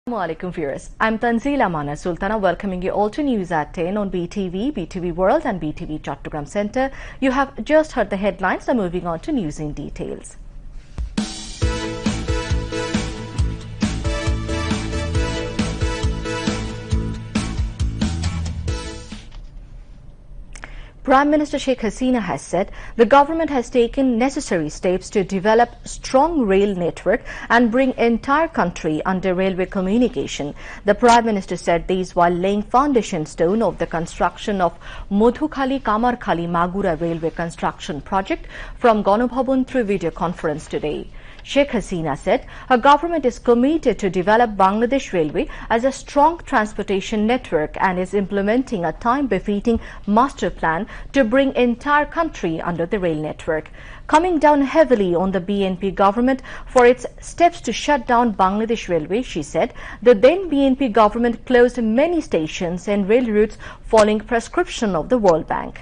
Assalamualaikum viewers. I'm Tanzila Mana Sultana welcoming you all to News at 10 on BTV, BTV World and BTV Chattogram Centre. You have just heard the headlines. Now moving on to news in details. Prime Minister Sheikh Hasina has said the government has taken necessary steps to develop strong rail network and bring entire country under railway communication. The Prime Minister said this while laying foundation stone of the construction of Modhukhali-Kamarkhali Magura railway construction project from Ganobhabon through video conference today. Sheikh Hasina said her government is committed to develop Bangladesh Railway as a strong transportation network and is implementing a time-befitting master plan to bring entire country under the rail network. Coming down heavily on the BNP government for its steps to shut down Bangladesh Railway, she said the then BNP government closed many stations and rail routes following prescription of the World Bank.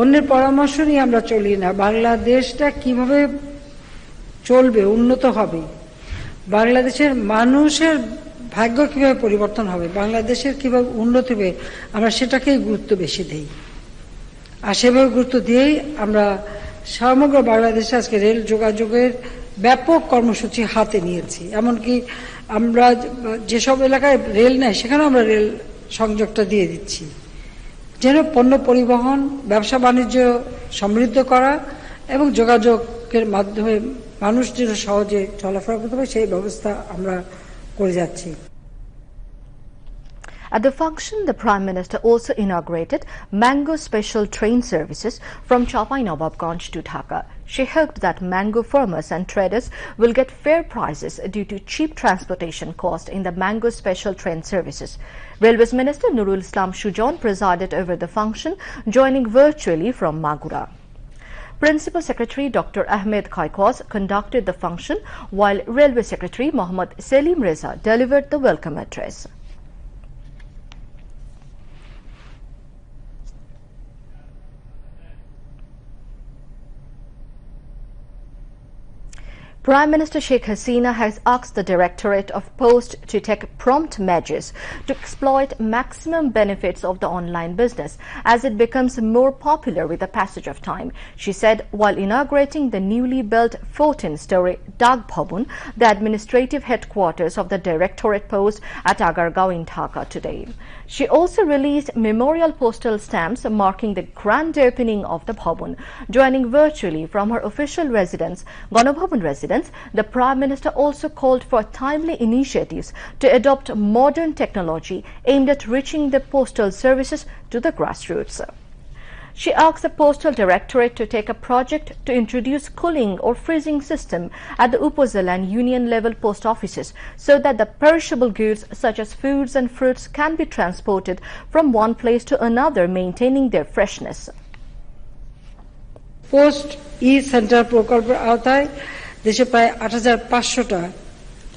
অন্যের পরামর্শ নিয়ে আমরা চলি না। বাংলাদেশটা কিভাবে চলবে, উন্নত হবে, বাংলাদেশের মানুষের ভাগ্য কিভাবে পরিবর্তন হবে, বাংলাদেশের কিভাবে উন্নত হবে, আমরা সেটাকেই গুরুত্ব বেশি দেই। আর সেভাবে গুরুত্ব দিয়েই আমরা সমগ্র বাংলাদেশে আজকে রেল যোগাযোগের ব্যাপক কর্মসূচি হাতে নিয়েছি। এমনকি আমরা যেসব এলাকায় রেল নেই সেখানেও আমরা রেল সংযোগটা দিয়ে দিচ্ছি, যেন পণ্য পরিবহন, ব্যবসা বাণিজ্য সমৃদ্ধ করা এবং যোগাযোগের মাধ্যমে মানুষ যেন সহজে চলাফেরা করতে পারে সেই ব্যবস্থা আমরা করে যাচ্ছি। At the function, the Prime Minister also inaugurated mango special train services from Chapai-Nawabganj to Dhaka. She hoped that mango farmers and traders will get fair prices due to cheap transportation cost in the mango special train services. Railways Minister Nurul Islam Shujon presided over the function, joining virtually from Magura. Principal Secretary Dr. Ahmed Kaikwas conducted the function, while Railway Secretary Mohammad Selim Reza delivered the welcome address. Prime Minister Sheikh Hasina has asked the Directorate of Post to take prompt measures to exploit maximum benefits of the online business as it becomes more popular with the passage of time. She said while inaugurating the newly built 14-story Dag Bhavan, the administrative headquarters of the Directorate Post at Agargaon in Dhaka today. She also released memorial postal stamps marking the grand opening of the Bhavan. Joining virtually from her official residence, Ganobhabon residence, the Prime Minister also called for timely initiatives to adopt modern technology aimed at reaching the postal services to the grassroots. She asked the Postal Directorate to take a project to introduce cooling or freezing system at the Upazila and Union level post offices so that the perishable goods such as foods and fruits can be transported from one place to another, maintaining their freshness. Post e centre প্রকল্পের আওতায় দেশে প্রায় ৮৫০০টা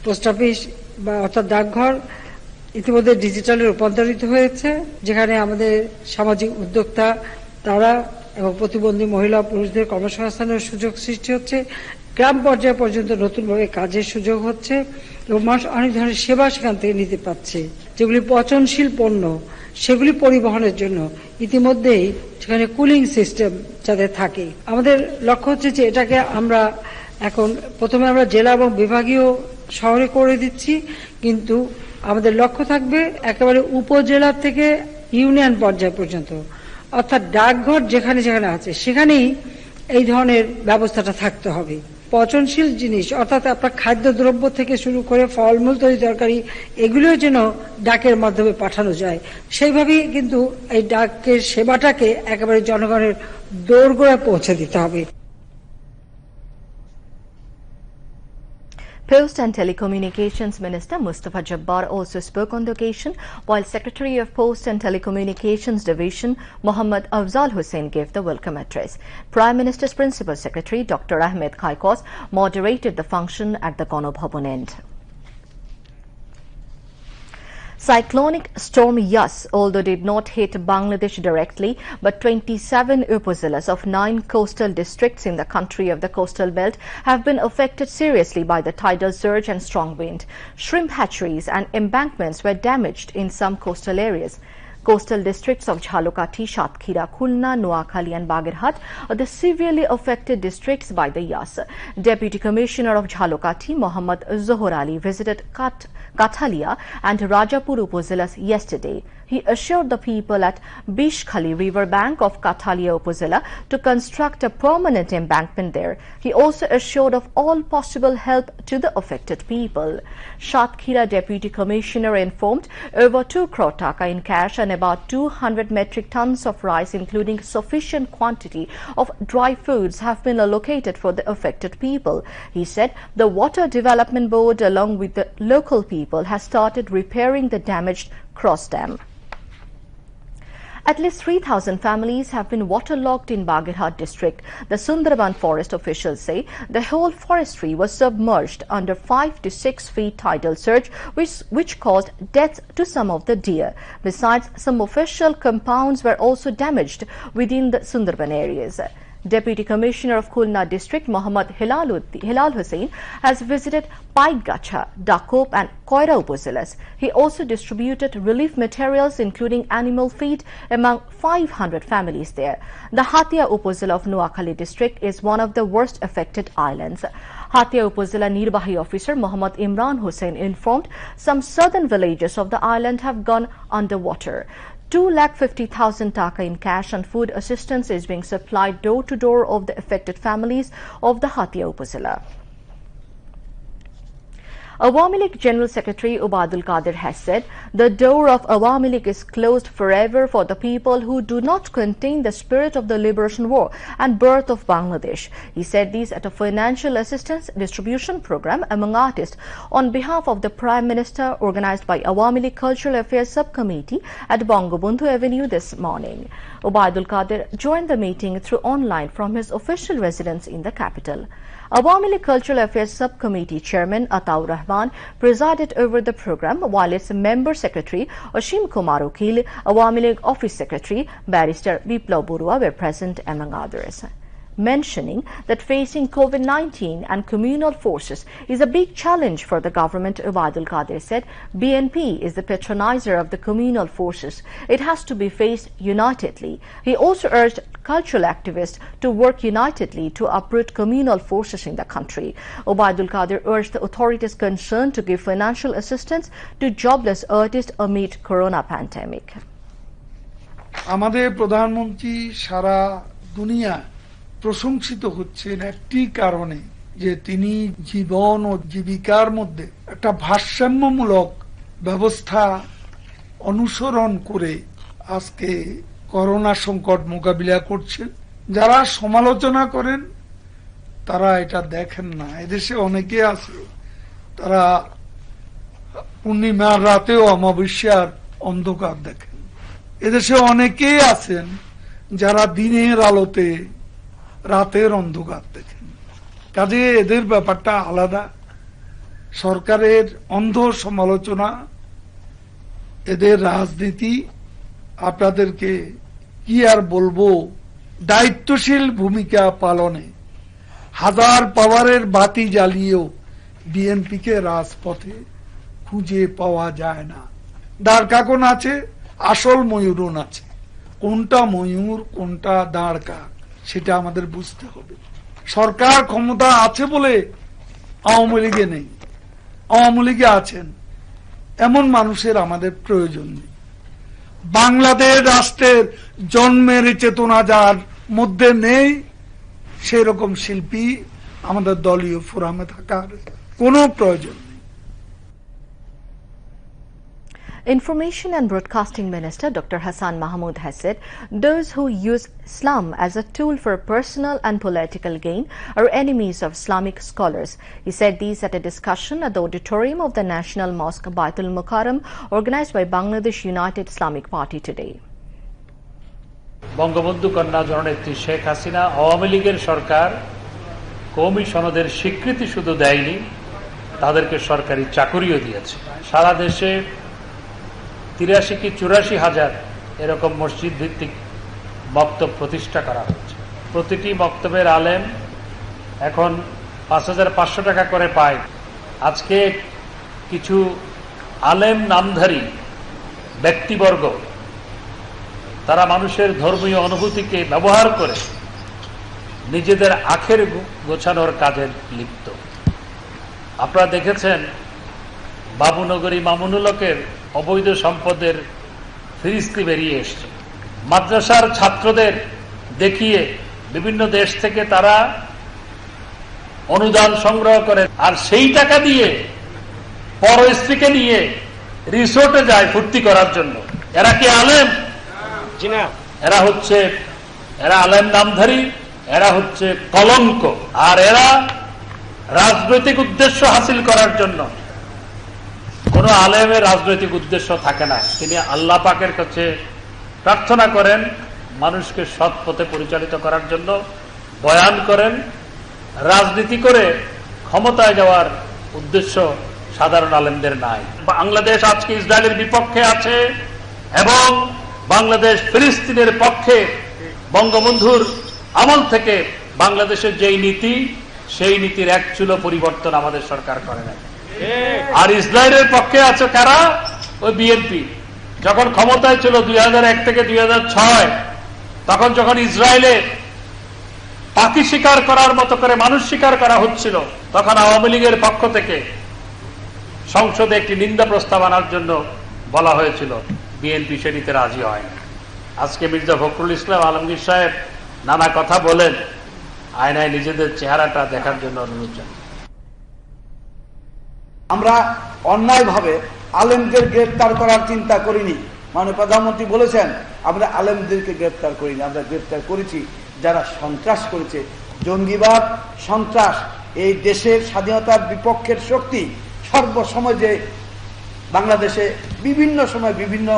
post office বা অর্থাৎ ডাকঘর ইতিমধ্যে ডিজিটালে রূপান্তরিত হয়েছে, যেখানে আমাদের সামাজিক উদ্যোক্তা তারা এবং প্রতিবন্ধী মহিলা পুরুষদের কর্মসংস্থানের সুযোগ সৃষ্টি হচ্ছে, গ্রাম পর্যায় পর্যন্ত নতুনভাবে কাজের সুযোগ হচ্ছে এবং মানুষ অনেক ধরনের সেবা সেখান থেকে নিতে পারছে। যেগুলি পচনশীল পণ্য সেগুলি পরিবহনের জন্য ইতিমধ্যেই সেখানে কুলিং সিস্টেম যাতে থাকে। আমাদের লক্ষ্য হচ্ছে যে এটাকে আমরা এখন প্রথমে আমরা জেলা এবং বিভাগীয় শহরে করে দিচ্ছি, কিন্তু আমাদের লক্ষ্য থাকবে একেবারে উপজেলা থেকে ইউনিয়ন পর্যায় পর্যন্ত, অর্থাৎ ডাকঘর যেখানে যেখানে আছে সেখানেই এই ধরনের ব্যবস্থাটা থাকতে হবে। পচনশীল জিনিস অর্থাৎ আপনার খাদ্যদ্রব্য থেকে শুরু করে ফলমূল তৈরি তরকারি এগুলোও যেন ডাকের মাধ্যমে পাঠানো যায়, সেইভাবেই কিন্তু এই ডাকের সেবাটাকে একেবারে জনগণের দোরগোড়ায় পৌঁছে দিতে হবে। Post and Telecommunications Minister Mustafa Jabbar also spoke on the occasion, while Secretary of Post and Telecommunications Division Mohammad Afzal Hussain gave the welcome address. Prime Minister's Principal Secretary Dr. Ahmed Kaikwas moderated the function at the Ganobhabon end. Cyclonic Storm Yas, although did not hit Bangladesh directly, but 27 upazilas of 9 coastal districts in the country of the coastal belt have been affected seriously by the tidal surge and strong wind. Shrimp hatcheries and embankments were damaged in some coastal areas. Coastal districts of Jhalokati, Satkhira, Khulna, Noakhali and Bagherhat are the severely affected districts by the Yas. Deputy Commissioner of Jhalokati, Mohammad Zohor Ali, visited Kathalia and Rajapur upazilas yesterday. He assured the people at Bishkhali river bank of Kathalia upazila to construct a permanent embankment there. He also assured of all possible help to the affected people. Satkhira Deputy Commissioner informed over 2 crore taka in cash and about 200 metric tons of rice, including sufficient quantity of dry foods, have been allocated for the affected people. He said the Water Development Board, along with the local people, has started repairing the damaged cross dam. At least 3,000 families have been waterlogged in Bagherhat district. The Sundarban forest officials say the whole forestry was submerged under 5 to 6 feet tidal surge, which caused deaths to some of the deer. Besides, some official compounds were also damaged within the Sundarban areas. Deputy Commissioner of Khulna District, Mohammad Hilal Hussain, has visited Paikgacha, Dakop and Koira upazilas. He also distributed relief materials, including animal feed, among 500 families there. The Hatia upazila of Noakhali District is one of the worst affected islands. Hatia upazila Nirbahi Officer Mohammad Imran Hussain informed some southern villages of the island have gone underwater. 2,50,000 taka in cash and food assistance is being supplied door to door of the affected families of the Hatia upazila. Awami League General Secretary Ubaidul Qadir has said the door of Awami League is closed forever for the people who do not contain the spirit of the liberation war and birth of Bangladesh. He said this at a financial assistance distribution program among artists on behalf of the Prime Minister, organized by Awami League Cultural Affairs Subcommittee at Bangabandhu Avenue this morning. Ubaidul Qadir joined the meeting through online from his official residence in the capital. Awami League Cultural Affairs Subcommittee Chairman Ataur Rahman presided over the program, while its member secretary Ashim Kumar Ukil, Awami League Office Secretary Barrister Biplav Burua were present among others. Mentioning that facing COVID-19 and communal forces is a big challenge for the government, Ubaidul Qadir said BNP is the patronizer of the communal forces. It has to be faced unitedly. He also urged cultural activists to work unitedly to uproot communal forces in the country. Ubaidul Qadir urged the authorities concerned to give financial assistance to jobless artists amid corona pandemic. আমাদের প্রধানমন্ত্রী সারা দুনিয়া প্রশংসিত হচ্ছেন একটি কারণে, যে তিনি জীবন ও জীবিকার মধ্যে একটা ভারসাম্যমূলক ব্যবস্থা অনুসরণ করে আজকে করোনা সংকট মোকাবিলা করছেন। যারা সমালোচনা করেন তারা এটা দেখেন না। এদেশে অনেকে আছে তারা পূর্ণিমার রাতেও অমাবস্যার অন্ধকার দেখেন। এদেশে অনেকেই আছেন যারা দিনের আলোতে রাতের অন্ধকার দেখেন। কাজে এদের ব্যাপারটা আলাদা। সরকারের অন্ধ সমালোচনা, এদের রাজনীতি, আপনাদেরকে কি আর বলবো, দায়িত্বশীল ভূমিকা পালনে হাজার পাওয়ারের বাতি জ্বালিয়েও বিএনপিকে রাজপথে খুঁজে পাওয়া যায় না। দাঁড় কাকন আছে, আসল ময়ূরন আছে। কোনটা ময়ূর কোনটা দাঁড় কাক সেটা আমাদের বুঝতে হবে। সরকার ক্ষমতা আছে বলে আওয়ামী লীগে নেই, আওয়ামী লীগে আছেন এমন মানুষের আমাদের প্রয়োজন নেই। বাংলাদেশ রাষ্ট্রের জন্মের চেতনা যার মধ্যে নেই, সেরকম শিল্পী আমাদের দলীয় ফোরামে থাকার কোনো প্রয়োজন নেই। Information and Broadcasting Minister Dr. Hassan Mahmood has said those who use Islam as a tool for personal and political gain are enemies of Islamic scholars. He said these at a discussion at the auditorium of the National Mosque Baitul Mukarram, organized by Bangladesh United Islamic Party today. Bangabandhu কন্যা জননেত্রী শেখ হাসিনা আওয়ামী লীগের সরকার কওমি সনদের স্বীকৃতি শুধু দেয়নি, তাদেরকে সরকারি চাকরিও দিয়েছে। সারা দেশে 83 কি 84 হাজার এরকম মসজিদ ভিত্তিক মক্তব প্রতিষ্ঠা করা হচ্ছে। প্রতিটি মক্তবের আলেম এখন 5,500 টাকা করে পায়। আজকে কিছু আলেম নামধারী ব্যক্তিবর্গ তারা মানুষের ধর্মীয় অনুভূতিকে ব্যবহার করে নিজেদের আখের গোছানোর কাজে লিপ্ত। আপনারা দেখেছেন বাবুনগরী মামুনুলকের অবৈধ সম্পদের ফিরিস্তি বেরিয়ে এসছে। মাদ্রাসার ছাত্রদের দেখিয়ে বিভিন্ন দেশ থেকে তারা অনুদান সংগ্রহ করে, আর সেই টাকা দিয়ে পর স্ত্রীকে নিয়ে রিসোর্টে যায় ফুর্তি করার জন্য। এরা কি আলেম? এরা আলেম নামধারী, এরা হচ্ছে কলঙ্ক। আর এরা রাজনৈতিক উদ্দেশ্য হাসিল করার জন্য, কোন আলেমের রাজনৈতিক উদ্দেশ্য থাকে না। তিনি আল্লাহ পাকের কাছে প্রার্থনা করেন মানুষকে সৎ পথে পরিচালিত করার জন্য, বয়ান করেন। রাজনীতি করে ক্ষমতায় যাওয়ার উদ্দেশ্য সাধারণ আলেমদের নাই। বাংলাদেশ আজকে ইসরায়েলের বিপক্ষে আছে এবং বাংলাদেশ ফিলিস্তিনের পক্ষে। বঙ্গবন্ধুর আমল থেকে বাংলাদেশের যেই নীতি, সেই নীতির এক চুলো পরিবর্তন আমাদের সরকার করে নাই। আর ইসরায়েলের পক্ষে আছে কারা? ওই বিএনপি। যখন ক্ষমতায় ছিল 2001 থেকে 2006, তখন যখন ইসরায়েলে পাখি শিকার করার মতো করে মানুষ শিকার করা হচ্ছিল, তখন আওয়ামী লীগের পক্ষ থেকে সংসদে একটি নিন্দা প্রস্তাব আনার জন্য বলা হয়েছিল। বিএনপি সেটিতে রাজি হয়। আজকে মির্জা ফখরুল ইসলাম আলমগীর সাহেব নানা কথা বলেন, আয়নায় নিজেদের চেহারাটা দেখার জন্য অনুরোধ জানাই। আমরা অন্যায়ভাবে আলেমদের গ্রেফতার করার চিন্তা করিনি। মাননীয় প্রধানমন্ত্রী বলেছেন আমরা আলেমদেরকে গ্রেফতার করিনি, আমরা গ্রেফতার করেছি যারা সন্ত্রাস করেছে। জঙ্গিবাদ, সন্ত্রাস এই দেশের স্বাধীনতার বিপক্ষের শক্তি সর্বসময় যে বাংলাদেশে বিভিন্ন সময় বিভিন্ন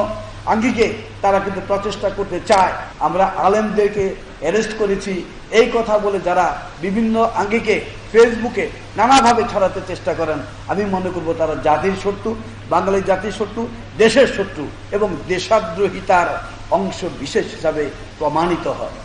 আঙ্গিকে তারা কিন্তু প্রচেষ্টা করতে চায়। আমরা আলেমদেরকে অ্যারেস্ট করেছি এই কথা বলে যারা বিভিন্ন আঙ্গিকে ফেসবুকে নানাভাবে ছড়াতে চেষ্টা করেন, আমি মনে করব তারা জাতির শত্রু, বাঙালি জাতির শত্রু, দেশের শত্রু এবং দেশদ্রোহিতার অংশ বিশেষ হিসাবে প্রমাণিত হয়।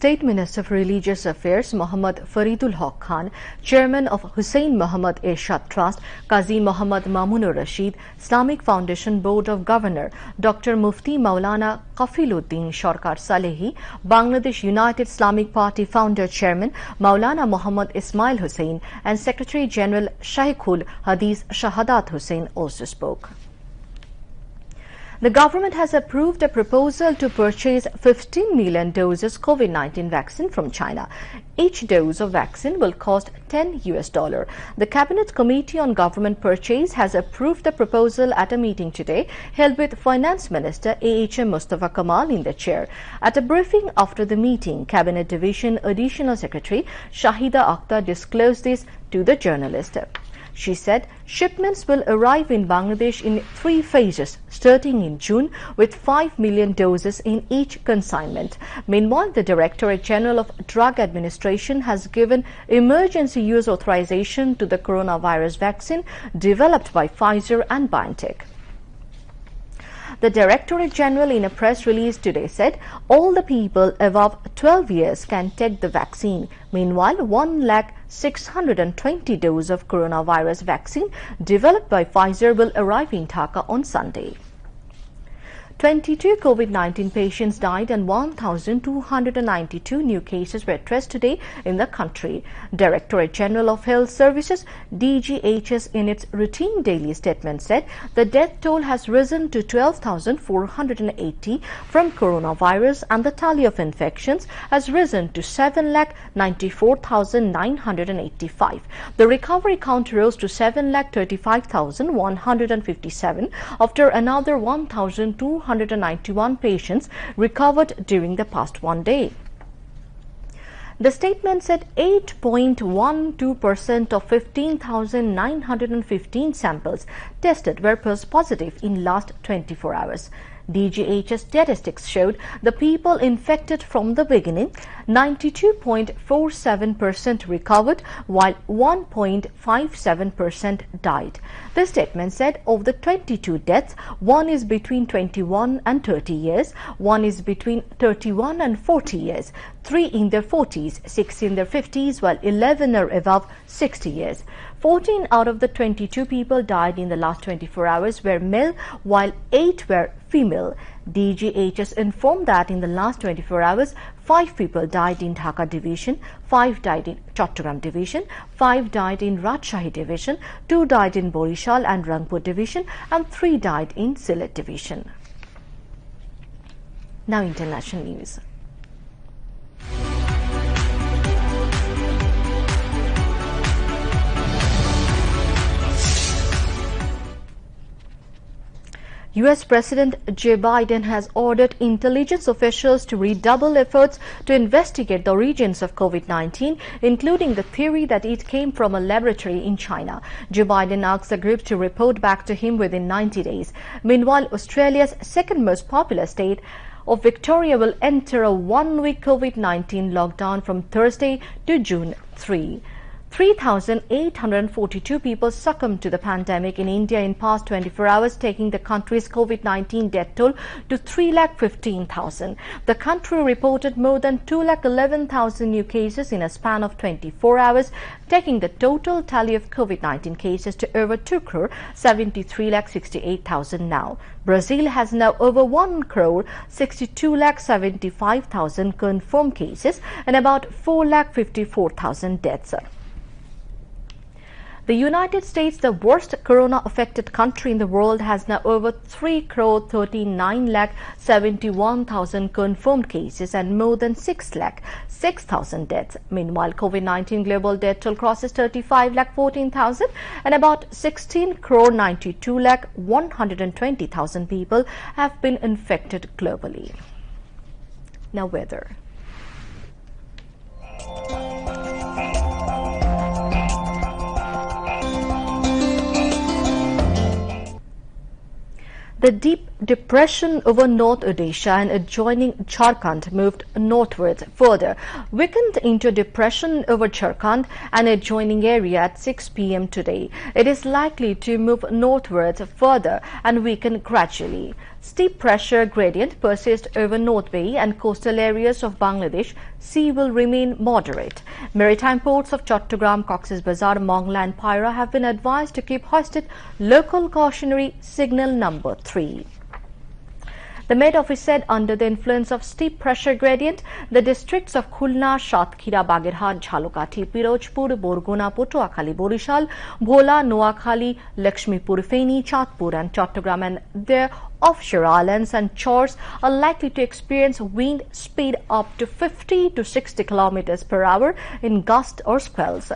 State Minister for Religious Affairs Mohammad Faridul Haq Khan, Chairman of Hussain Muhammad Irshad Trust, Qazi Muhammad Mamunur Rashid, Islamic Foundation Board of Governor, Dr. Mufti Maulana Qafiluddin Sharkar Salehi, Bangladesh United Islamic Party Founder Chairman Maulana Muhammad Ismail Hussain, and Secretary General Sheikhul Hadith Shahadat Hussain also spoke. The government has approved a proposal to purchase 15 million doses Covid-19 vaccine from China. Each dose of vaccine will cost $10. The Cabinet Committee on Government Purchase has approved the proposal at a meeting today held with Finance Minister AHM Mustafa Kamal in the chair. At a briefing after the meeting, Cabinet Division Additional Secretary Shahida Akhtar disclosed this to the journalist. She said shipments will arrive in Bangladesh in 3 phases starting in June with 5 million doses in each consignment. Meanwhile, the Directorate General of Drug Administration has given emergency use authorization to the coronavirus vaccine developed by Pfizer and BioNTech. The Directorate General in a press release today said all the people above 12 years can take the vaccine. Meanwhile, 1,620,000 doses of coronavirus vaccine developed by Pfizer will arrive in Dhaka on Sunday. 22 COVID-19 patients died and 1,292 new cases were traced today in the country. Directorate General of Health Services DGHS in its routine daily statement said the death toll has risen to 12,480 from coronavirus and the tally of infections has risen to 7,94,985. The recovery count rose to 7,35,157 after another 1,291 patients recovered during the past one day. The statement said 8.12% of 15,915 samples tested were positive in last 24 hours. DGH's statistics showed the people infected from the beginning, 92.47% recovered, while 1.57% died. The statement said of the 22 deaths, 1 is between 21 and 30 years, 1 is between 31 and 40 years, 3 in their 40s, 6 in their 50s, while 11 are above 60 years. 14 out of the 22 people died in the last 24 hours were male, while 8 were female. DGHS informed that in the last 24 hours, 5 people died in Dhaka division, 5 died in Chattogram division, 5 died in Rajshahi division, 2 died in Borishal and Rangpur division, and 3 died in Sylhet division. Now international news. U.S. President Joe Biden has ordered intelligence officials to redouble efforts to investigate the origins of COVID-19, including the theory that it came from a laboratory in China. Joe Biden asked the group to report back to him within 90 days. Meanwhile, Australia's second most populous state of Victoria will enter a one-week COVID-19 lockdown from Thursday to June 3. 3,842 people succumbed to the pandemic in India in past 24 hours, taking the country's COVID-19 death toll to 3,15,000. The country reported more than 2,11,000 new cases in a span of 24 hours, taking the total tally of COVID-19 cases to over 2,73,68,000 now. Brazil has now over 1,62,75,000 confirmed cases and about 4,54,000 deaths. The United States, the worst corona-affected country in the world, has now over 3,39,71,000 confirmed cases and more than 6,06,000 deaths. Meanwhile, COVID-19 global death toll crosses 35,14,000 and about 16,92,120,000 people have been infected globally. Now weather. The deep depression over North Odisha and adjoining Jharkhand moved northwards further, weakened into depression over Jharkhand and adjoining area at 6 p.m. today. It is likely to move northwards further and weaken gradually. Steep pressure gradient persists over North Bay and coastal areas of Bangladesh. Sea will remain moderate. Maritime ports of Chattogram, Cox's Bazar, Mongla and Pyra have been advised to keep hoisted local cautionary signal number 3. The Met Office said under the influence of steep pressure gradient, the districts of Khulna, Satkhira, Bagherhat, Jhalokati, Pirojpur, Borgona, Potuakhali, Borishal, Bhola, Noakhali, Lakshmipur, Feni, Chatpur and Chattogram and their offshore islands and shores are likely to experience wind speed up to 50 to 60 kilometers per hour in gusts or spells.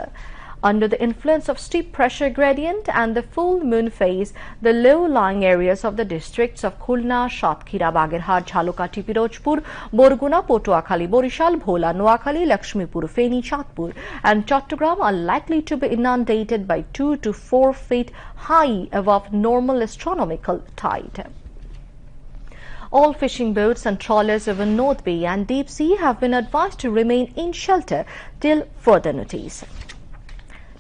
Under the influence of steep pressure gradient and the full moon phase, the low-lying areas of the districts of Khulna, Satkhira, Bagherhat, Jhalokati, Pirojpur, Borguna, Potuakhali, Borishal, Bhola, Noakhali, Lakshmipur, Feni, Chatpur and Chattogram are likely to be inundated by 2 to 4 feet high above normal astronomical tide. All fishing boats and trawlers over North Bay and Deep Sea have been advised to remain in shelter till further notice.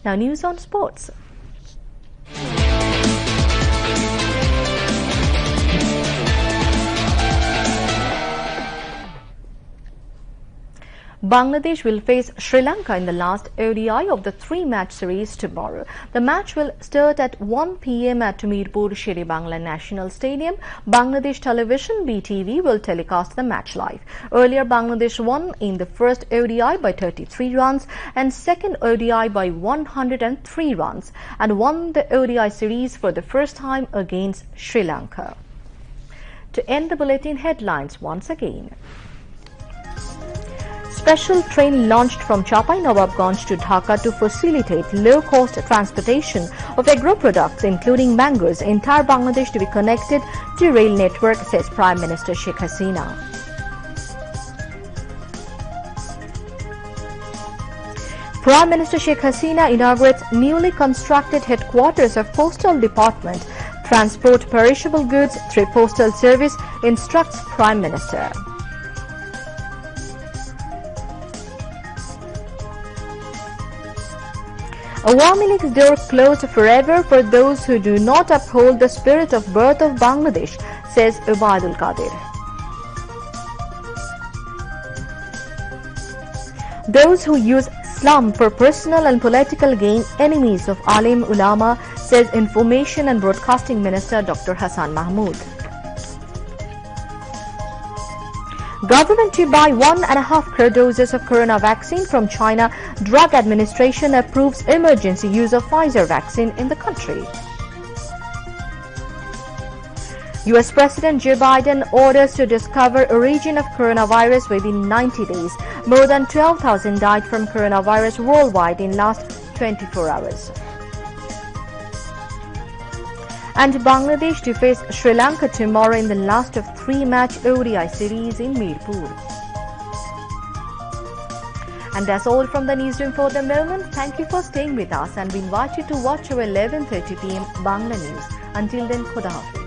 Now news on sports. Bangladesh will face Sri Lanka in the last ODI of the 3-match series tomorrow. The match will start at 1 p.m. at Mirpur Shere Bangla National Stadium. Bangladesh Television BTV will telecast the match live. Earlier, Bangladesh won in the first ODI by 33 runs and second ODI by 103 runs and won the ODI series for the first time against Sri Lanka. To end the bulletin, headlines once again. Special train launched from Chapai Nawabganj to Dhaka to facilitate low-cost transportation of agro products including mangoes. Entire Bangladesh to be connected to rail network, says Prime Minister Sheikh Hasina. Prime Minister Sheikh Hasina inaugurates newly constructed headquarters of Postal Department, transport perishable goods through postal service, instructs Prime Minister. Awami League's door closed forever for those who do not uphold the spirit of birth of Bangladesh, says Ubaidul Qadir. Those who use Islam for personal and political gain, enemies of Alim Ulama, says Information and Broadcasting Minister Dr. Hassan Mahmood. Government to buy 1.5 crore doses of corona vaccine from China. Drug Administration approves emergency use of Pfizer vaccine in the country. US President Joe Biden orders to discover origin of coronavirus within 90 days. More than 12,000 died from coronavirus worldwide in last 24 hours. And Bangladesh to face Sri Lanka tomorrow in the last of 3-match ODI series in Mirpur. And that's all from the newsroom for the moment. Thank you for staying with us, and we invite you to watch our 11:30 p.m. Bangla News. Until then, Khuda Hafiz.